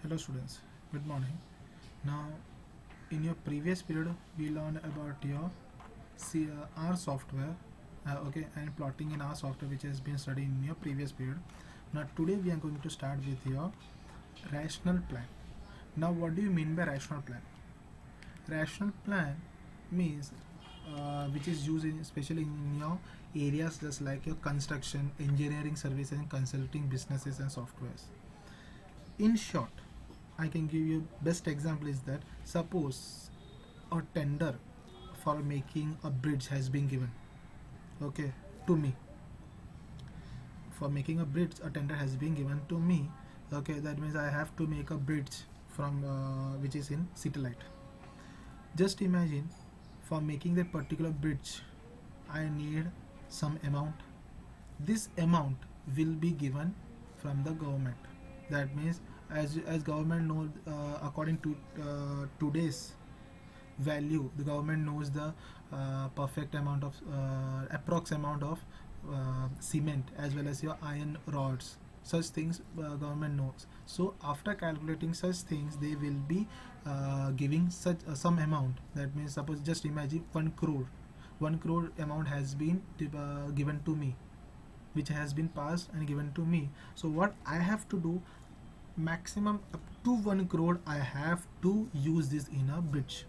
Hello students, good morning. Now in your previous period we learned about your R software, okay, and plotting in R software which has been studied in your previous period. Now today we are going to start with your rational plan. Now what do you mean by rational plan? Rational plan means which is used in, especially in your areas just like your construction, engineering services and consulting businesses and softwares. In short, I can give you best example is that suppose a tender for making a bridge has been given, okay, to me. For making a bridge a tender has been given to me, okay, that means I have to make a bridge from which is in city light. Just imagine, for making that particular bridge I need some amount. This amount will be given from the government. That means as government knows, according to today's value, the government knows the perfect amount of approx amount of cement as well as your iron rods. Such things government knows. So after calculating such things, they will be giving such some amount. That means suppose just imagine 1 crore. 1 crore amount has been given to me, which has been passed and given to me. So what I have to do, maximum up to 1 crore I have to use this in a bridge.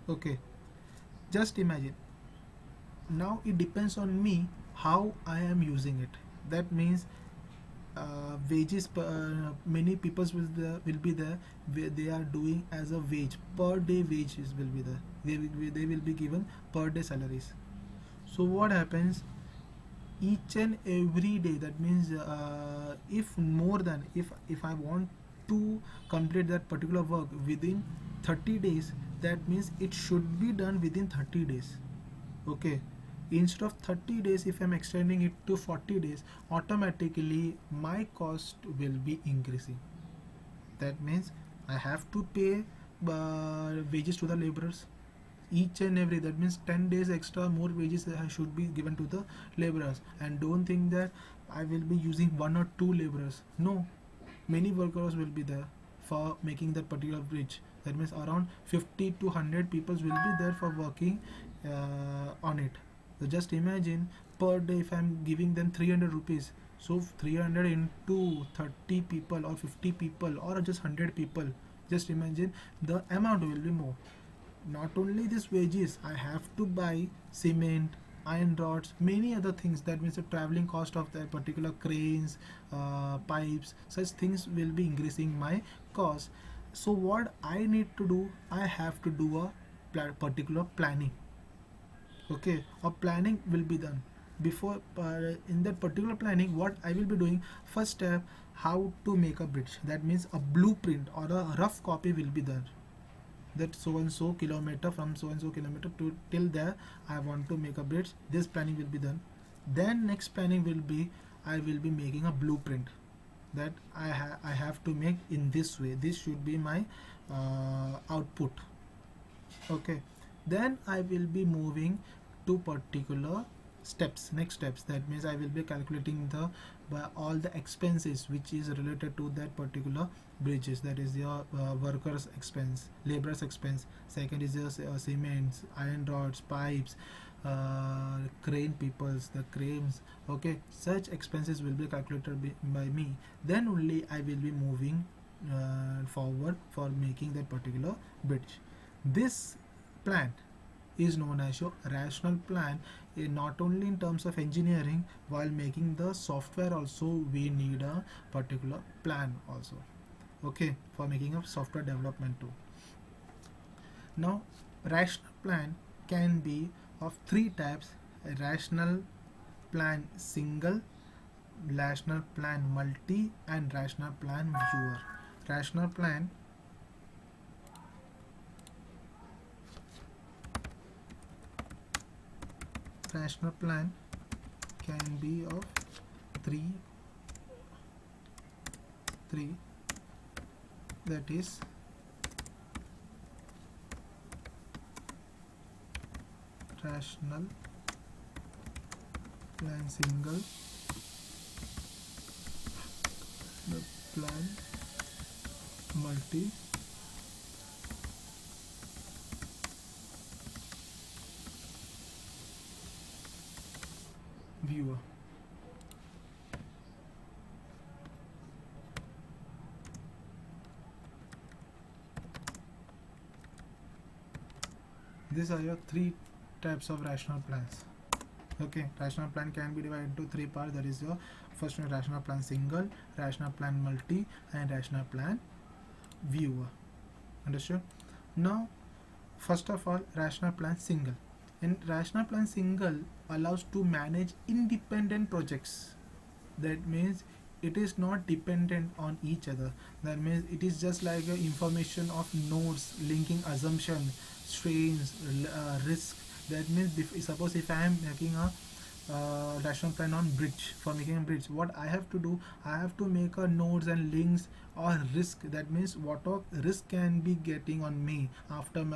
Okay, just imagine. Now it depends on me how I am using it. That means wages many peoples will be there where they are doing as a wage, per day wages will be there. They will be given per day salaries. So what happens, each and every day, that means if more than, if I want to complete that particular work within 30 days, that means it should be done within 30 days. Okay, instead of 30 days, if I'm extending it to 40 days, automatically my cost will be increasing. That means I have to pay wages to the laborers each and every, that means 10 days extra more wages should be given to the laborers. And don't think that I will be using one or two laborers. No, many workers will be there for making that particular bridge. That means around 50 to 100 people will be there for working on it. So just imagine, per day if I'm giving them 300 rupees, so 300 into 30 people or 50 people or just 100 people, just imagine the amount will be more. Not only this wages, I have to buy cement, iron rods, many other things. That means the traveling cost of that particular cranes, pipes, such things will be increasing my cost. So what I need to do, I have to do a particular planning. Okay, a planning will be done before. In that particular planning, what I will be doing, first step, how to make a bridge. That means a blueprint or a rough copy will be done, that so and so kilometer, from so and so kilometer to till there I want to make a bridge. This planning will be done. Then next planning will be, I will be making a blueprint, that I have to make in this way. This should be my output. Okay, then I will be moving to particular steps, next steps. That means I will be calculating the all the expenses which is related to that particular bridges. That is your workers expense, laborers expense. Second is your cements, iron rods, pipes, crane peoples, the cranes. Okay, such expenses will be calculated by me. Then only I will be moving forward for making that particular bridge. This plan is known as your rational plan. Not only in terms of engineering, while making the software also we need a particular plan also. Okay, for making a software development too. Now rational plan can be of three types: a rational plan single, rational plan multi, and rational plan viewer. Rational plan rational plan can be of three, that is rational plan single, the plan multi viewer. These are your three types of rational plans. Okay, rational plan can be divided into three parts. That is your first one, rational plan single, rational plan multi, and rational plan viewer. Understood? Now, first of all, rational plan single. And rational plan single allows to manage independent projects. That means it is not dependent on each other. That means it is just like a information of nodes linking assumption, strains, risk. That means suppose if I am making a rational plan on bridge, for making a bridge, what I have to do, I have to make a nodes and links or risk. That means what of risk can be getting on me after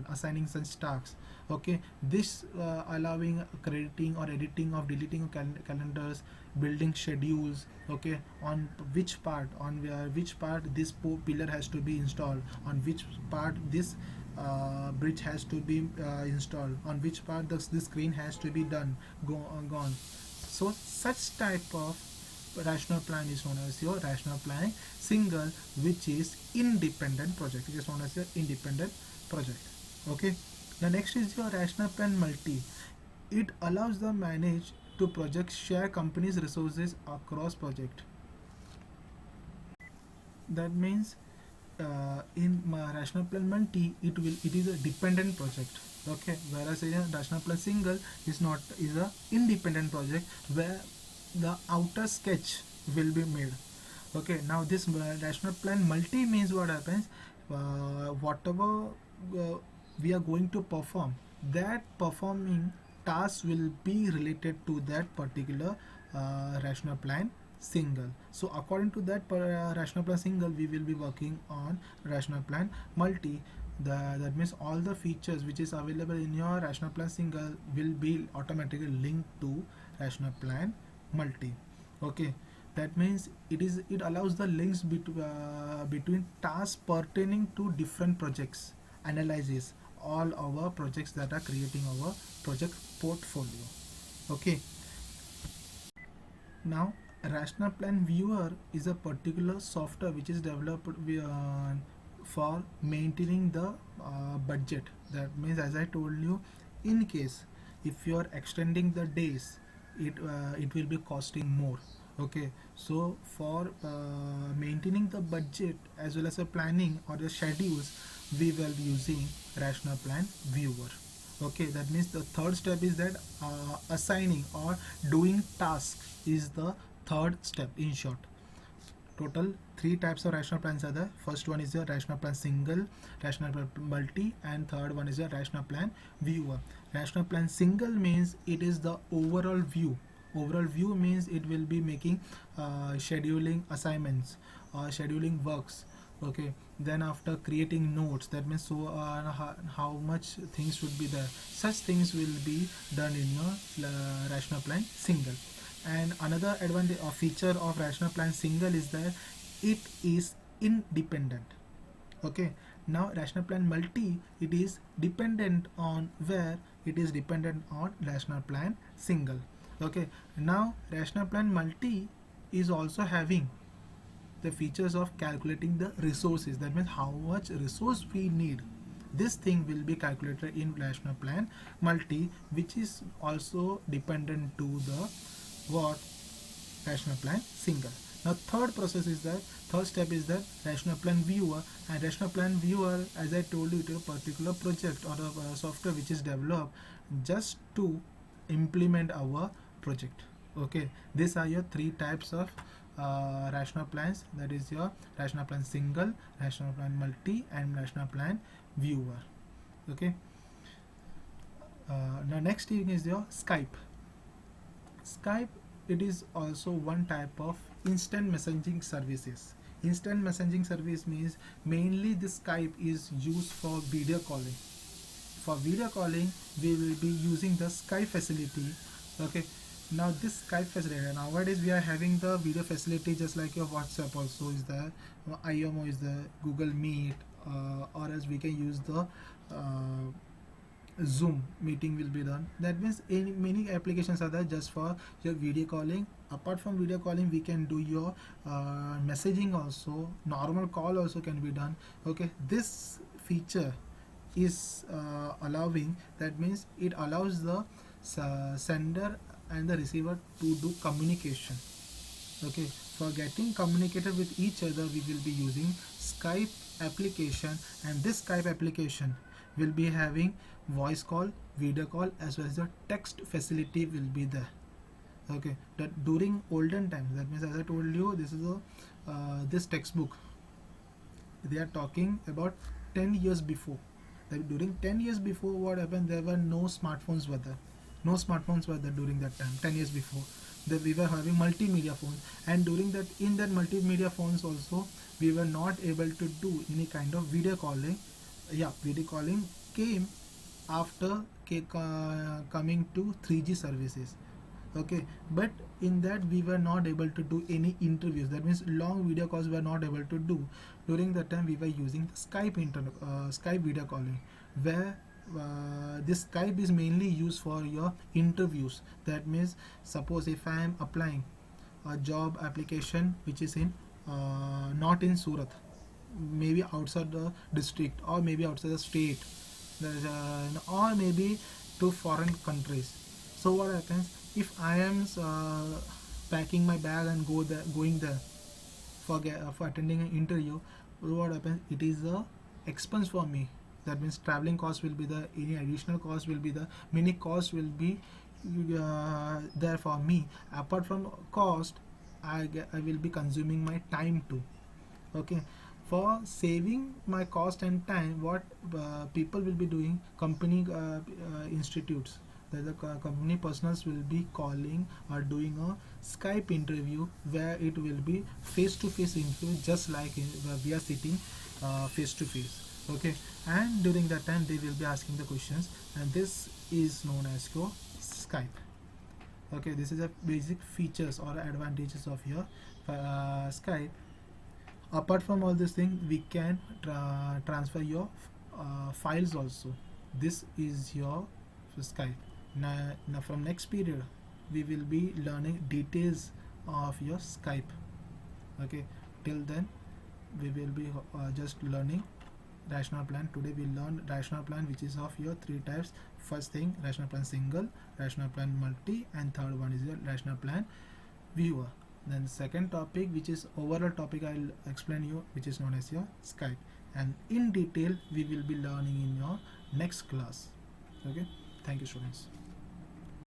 assigning such tasks. Okay, this allowing crediting or editing of deleting calendars, building schedules. Okay, on which part, on which part this pillar has to be installed, on which part this bridge has to be installed, on which part this screen has to be gone. So such type of rational plan is known as your rational plan single, which is independent project. It is known as your independent project. Okay, the next is your rational plan multi. It allows the manage to project share companies resources across project. That means in rational plan multi, it is a dependent project. Okay, whereas in a rational plan single is not, is a independent project where the outer sketch will be made. Okay, now this rational plan multi means what happens, whatever we are going to perform, that performing task will be related to that particular rational plan single. So according to that rational plan single, we will be working on rational plan multi. That means all the features which is available in your rational plan single will be automatically linked to rational plan multi. Okay, that means it allows the links between tasks pertaining to different projects, analyzes all our projects that are creating our project portfolio. Okay, now rational plan viewer is a particular software which is developed for maintaining the budget. That means, as I told you, in case if you are extending the days, it will be costing more. Okay, so for maintaining the budget as well as the planning or the schedules, we will be using rational plan viewer. Okay, that means the third step is that assigning or doing task is the third step. In short, total three types of rational plans are there. First one is your rational plan single, rational plan multi, and third one is your rational plan viewer. Rational plan single means it is the overall view. Overall view means it will be making scheduling assignments or scheduling works. Okay, then after creating notes, that means so how much things should be there, such things will be done in your rational plan single. And another advantage or feature of rational plan single is that it is independent. Okay, now rational plan multi, it is dependent on where, it is dependent on rational plan single. Okay, now rational plan multi is also having the features of calculating the resources. That means how much resource we need, this thing will be calculated in rational plan multi, which is also dependent to the what, rational plan single. Now third process is that, third step is that rational plan viewer. And rational plan viewer, as I told you, it is a particular project or a software which is developed just to implement our project. Okay, these are your three types of rational plans. That is your rational plan single, rational plan multi, and rational plan viewer. Okay, now next thing is your Skype. Skype, it is also one type of instant messaging services. Instant messaging service means mainly this Skype is used for video calling. For video calling, we will be using the Skype facility. Okay, Now this Skype facility, nowadays we are having the video facility just like your WhatsApp also is there, IMO is there, Google Meet, or else we can use the Zoom meeting will be done. That means many applications are there just for your video calling. Apart from video calling, we can do your messaging also. Normal call also can be done. Okay, this feature is allowing. That means it allows the sender and the receiver to do communication. Okay, for getting communicated with each other, we will be using Skype application, and this Skype application will be having voice call, video call, as well as the text facility will be there. Okay, that during olden times, that means as I told you, this is a this textbook they are talking about 10 years before. That during 10 years before, what happened, there were no smartphones were there. No smartphones were there during that time, 10 years before. That we were having multimedia phones, and during that, in that multimedia phones also, we were not able to do any kind of video calling. Yeah, video calling came after coming to 3G services. Okay, but in that we were not able to do any interviews. That means long video calls we were not able to do. During that time we were using the Skype video calling, where this Skype is mainly used for your interviews. That means suppose if I am applying a job application which is in not in Surat, maybe outside the district, or maybe outside the state, or maybe to foreign countries. So what happens if I am packing my bag and going there for attending an interview? What happens? It is a expense for me. That means traveling cost will be the, any additional cost will be the, many cost will be there for me. Apart from cost, I will be consuming my time too. Okay, for saving my cost and time, what people will be doing, company institutes, that the company personals will be calling or doing a Skype interview, where it will be face to face interview, just like we are sitting face to face. Okay, and during that time they will be asking the questions, and this is known as your Skype. Okay, this is a basic features or advantages of your Skype. Apart from all this thing, we can transfer your files also. This is your Skype. Now from next period we will be learning details of your Skype. Okay, till then we will be just learning rational plan. Today we learned rational plan, which is of your three types. First thing, rational plan single, rational plan multi, and third one is your rational plan viewer. Then second topic, which is overall topic, I'll explain you, which is known as your Skype, and in detail we will be learning in your next class. Okay, thank you students.